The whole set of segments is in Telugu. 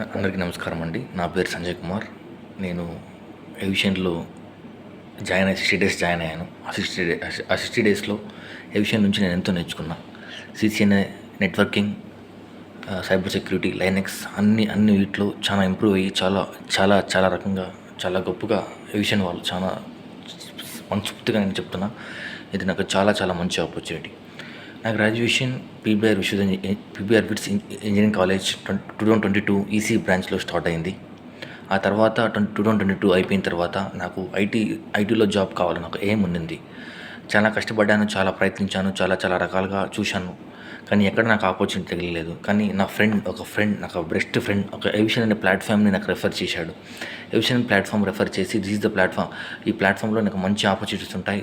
అందరికీ నమస్కారం అండి. నా పేరు సంజయ్ కుమార్. నేను ఎవిషన్‌లో జాయిన్ అయ్యి 60 డేస్ జాయిన్ అయ్యాను. ఆ 60 డేస్‌లో ఎవిషన్ నుంచి నేను ఎంతో నేర్చుకున్నా. CCNA, networking, cyber security, Linux అన్ని వీటిలో చాలా ఇంప్రూవ్ అయ్యి చాలా రకంగా చాలా గొప్పగా ఎవిషన్ వాళ్ళు చాలా మనస్ఫూర్తిగా నేను చెప్తున్నా. ఇది నాకు చాలా మంచి ఆపర్చునిటీ. నా graduation PBR VITS engineering college 2022 EC బ్రాంచ్లో స్టార్ట్ అయింది. ఆ తర్వాత 2022 అయిపోయిన తర్వాత నాకు ఐటీలో జాబ్ కావాలని ఒక ఎయిమ్ ఉండింది. చాలా కష్టపడ్డాను, చాలా ప్రయత్నించాను, చాలా రకాలుగా చూశాను. కానీ ఎక్కడ నాకు ఆపర్చునిటీ తగలలేదు. కానీ ఒక ఫ్రెండ్ నాకు బెస్ట్ ఫ్రెండ్ ఒక ఎవిషన్ అనే ప్లాట్ఫామ్ని నాకు రెఫర్ చేశాడు. ఎవిషన్ ప్లాట్ఫామ్ రెఫర్ చేసి దిస్ ఇస్ ద ప్లాట్ఫామ్, ఈ ప్లాట్ఫామ్లో నాకు మంచి ఆపర్చునిటీస్ ఉంటాయి,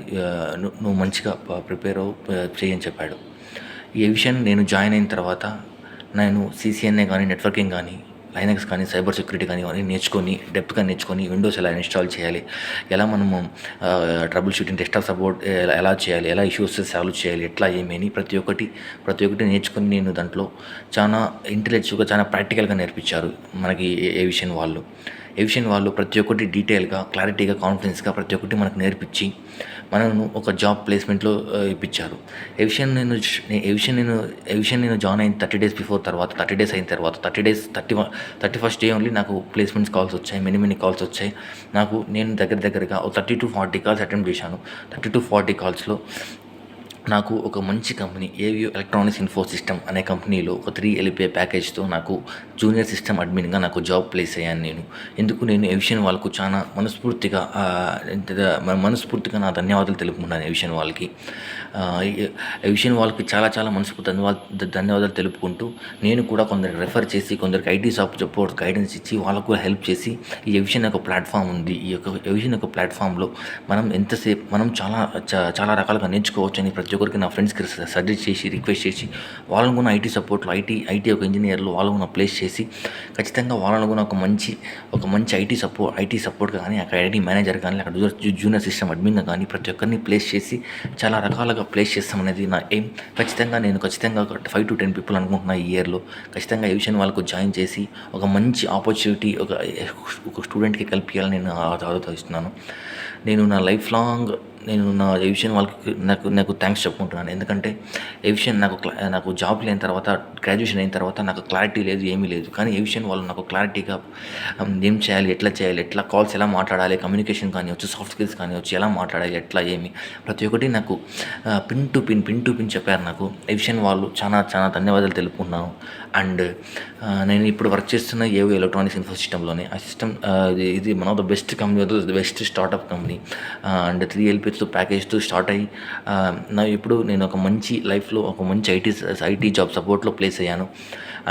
నువ్వు మంచిగా ప్రిపేర్ చేయని చెప్పాడు. ఈ ఎవిషన్ నేను జాయిన్ అయిన తర్వాత నేను సీసీఎన్ఏ కానీ, నెట్వర్కింగ్ కానీ, లైనక్స్ కానీ, సైబర్ సెక్యూరిటీ కానీ అన్నీ డెప్త్గా నేర్చుకొని విండోస్ ఎలా ఇన్స్టాల్ చేయాలి, ఎలా మనము ట్రబుల్ షూటింగ్, డెస్క్టాప్ సపోర్ట్ ఎలా చేయాలి, ఎలా ఇష్యూస్ సాల్వ్ చేయాలి, ఎట్లా ఏమని ప్రతి ఒక్కటి నేర్చుకొని నేను దాంట్లో చాలా ఇంటెలెక్చువల్గా చాలా ప్రాక్టికల్గా నేర్పించారు మనకి ఎవిషన్ వాళ్ళు ప్రతి ఒక్కటి డీటెయిల్గా, క్లారిటీగా, కాన్ఫిడెన్స్గా ప్రతి ఒక్కటి మనకు నేర్పించి మనను ఒక జాబ్ ప్లేస్మెంట్లో ఇప్పించారు. ఎవిషన్ నేను జాయిన్ అయిన 30 డేస్ బిఫోర్ తర్వాత 30 డేస్ అయిన తర్వాత 31st డే ఓన్లీ నాకు ప్లేస్మెంట్స్ కాల్స్ వచ్చాయి, మెనీ కాల్స్ వచ్చాయి. నేను దగ్గరగా 30 to 40 కాల్స్ అటెంప్ట్ చేశాను. 30 to 40 కాల్స్లో నాకు ఒక మంచి కంపెనీ AvioHeliTronics InfoSystems అనే కంపెనీలో ఒక 3 LPA ప్యాకేజ్తో నాకు జూనియర్ సిస్టమ్ అడ్మిన్గా నాకు జాబ్ ప్లేస్ అయ్యాను నేను. నేను ఎవిషన్ వాళ్ళకు చాలా మనస్ఫూర్తిగా నా ధన్యవాదాలు తెలుపుకున్నాను ఎవిషన్ వాళ్ళకి. చాలా మనస్ఫూర్తి ధన్యవాదాలు తెలుపుకుంటూ నేను కూడా కొందరికి రెఫర్ చేసి, కొందరికి ఐటీ సపోర్ట్ గైడెన్స్ ఇచ్చి వాళ్ళకు కూడా హెల్ప్ చేసి ఈ ఎవిషన్ ఒక ప్లాట్ఫామ్ ఉంది. ఈ యొక్క ఎవిషన్ ఒక ప్లాట్ఫామ్లో మనం చాలా రకాలుగా నేర్చుకోవచ్చు అని ప్రతి ఒక్కరికి నా ఫ్రెండ్స్కి సజెస్ట్ చేసి, రిక్వెస్ట్ చేసి, వాళ్ళను కూడా ఐటీ సపోర్ట్లో ఐటీ ఒక ఇంజనీర్లు వాళ్ళను కూడా ప్లేస్ చేసి ఖచ్చితంగా వాళ్ళను కూడా ఒక మంచి ఐటీ సపోర్ట్ కానీ, అక్కడ ఐటీ మేనేజర్ కానీ, అక్కడ జూనియర్ సిస్టమ్ అడ్మిన్గా కానీ ప్రతి ఒక్కరిని ప్లేస్ చేసి చాలా రకాలుగా ప్లేస్ చేస్తామనేది నా ఎయిమ్. నేను ఖచ్చితంగా ఒక 5 to 10 పీపుల్ అనుకుంటున్నా ఈ ఇయర్లో. ఖచ్చితంగా ఎవిషన్ వాళ్ళకు జాయిన్ చేసి ఒక మంచి ఆపర్చునిటీ ఒక స్టూడెంట్కి కల్పించాలని నేను ఆలోచిస్తున్నాను. నేను నా లైఫ్ లాంగ్ నా ఎవిషన్ వాళ్ళకి నాకు థ్యాంక్స్ చెప్పుకుంటున్నాను. ఎందుకంటే ఎవిషన్ నాకు జాబ్ లేని తర్వాత, గ్రాడ్యుయేషన్ అయిన తర్వాత నాకు క్లారిటీ లేదు, ఏమీ లేదు. కానీ ఎవిషన్ వాళ్ళు నాకు క్లారిటీగా ఏం చేయాలి, ఎట్లా కాల్స్ ఎలా మాట్లాడాలి, కమ్యూనికేషన్ కానివచ్చు, సాఫ్ట్ స్కిల్స్ కానివచ్చు, ఎలా మాట్లాడాలి, ఎట్లా ఏమి ప్రతి ఒక్కటి నాకు పిన్ టు పిన్ చెప్పారు నాకు. ఎవిషన్ వాళ్ళు చాలా ధన్యవాదాలు తెలుపుకున్నాను. అండ్ నేను ఇప్పుడు వర్క్ చేస్తున్న AvioHeliTronics InfoSystemsలోనే. ఆ సిస్టమ్ ఇది one of the best company, best startup company. And 3 LPAతో ప్యాకేజ్తో స్టార్ట్ అయ్యి ఇప్పుడు నేను ఒక మంచి లైఫ్లో ఒక మంచి ఐటీ జాబ్ సపోర్ట్లో ప్లేస్ అయ్యాను.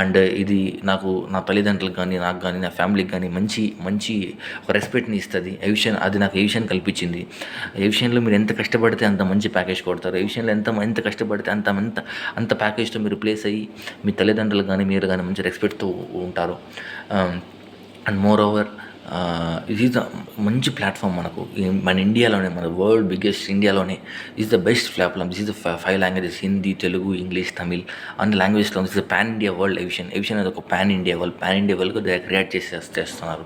అండ్ ఇది నాకు నా తల్లిదండ్రులకు కానీ, నాకు కానీ, నా ఫ్యామిలీకి కానీ మంచి ఒక రెస్పెక్ట్ని ఇస్తుంది అది నాకు ఎవిషన్ కల్పించింది. ఎవిషన్లో మీరు ఎంత కష్టపడితే అంత మంచి ప్యాకేజ్ కొడతారు. ఎవిషన్లో ఎంత కష్టపడితే అంత ప్యాకేజ్తో మీరు ప్లేస్ అయ్యి మీ తల్లిదండ్రులకు కానీ, మీరు కానీ మంచి రెస్పెక్ట్తో ఉంటారు. అండ్ మోర్ ఓవర్ ఇది మంచి ప్లాట్ఫామ్ మనకు మన ఇండియాలోనే, మన వరల్డ్ బిగ్గెస్ట్ ఇండియాలోనే is the best platform. This is the 5 languages: Hindi, Telugu, English, Tamil అన్ని లాంగ్వేజెస్లో this is pan India world ఎవిషన్ అనేది ఒక పాన్ ఇండియా వరల్డ్ క్రియేట్ చేస్తున్నారు.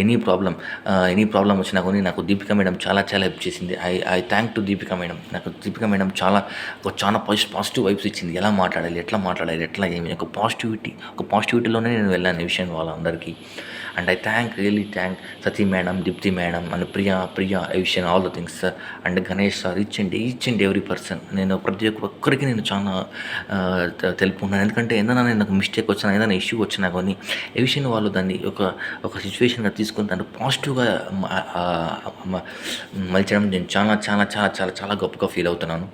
ఎనీ ప్రాబ్లం వచ్చినా కానీ నాకు దీపిక మేడం చాలా హెల్ప్ చేసింది. I thank to Deepika madam. నాకు దీపిక మేడం చాలా పాజిటివ్ వైబ్స్ ఇచ్చింది. ఎట్లా మాట్లాడాలి, ఎట్లా ఏమి ఒక పాజిటివిటీలోనే నేను వెళ్ళాను ఎవిషన్ వాళ్ళందరికీ. And I really thank Sati madam, Deepti madam, and Priya ఎవిషన్, all the things sir, and Ganesh sir, each and every person. నేను ప్రతి ఒక్కరికి నేను చాలా తెలుపుకున్నాను. ఎందుకంటే ఏదైనా నాకు మిస్టేక్ వచ్చినా, ఏదైనా ఇష్యూ వచ్చినా కానీ ఎవిషన్ వాళ్ళు దాన్ని ఒక సిచ్యువేషన్గా తీసుకొని దాన్ని పాజిటివ్గా మలచడం నేను చాలా గొప్పగా ఫీల్ అవుతున్నాను.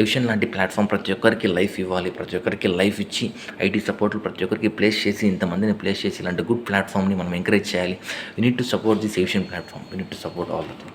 ఎవిషన్ లాంటి ప్లాట్ఫామ్ ప్రతి ఒక్కరికి లైఫ్ ఇవ్వాలి, ప్రతి ఒక్కరికి లైఫ్ ఇచ్చి ఐటీ సపోర్ట్లు ప్రతి ఒక్కరికి ప్లేస్ చేసి, ఇంతమందిని ప్లేస్ చేసి ఇలాంటి గుడ్ ప్లాట్ఫామ్ని మనం ఎంకరేజ్ చేయాలి. We need to support this Asian platform. We need to support all the things.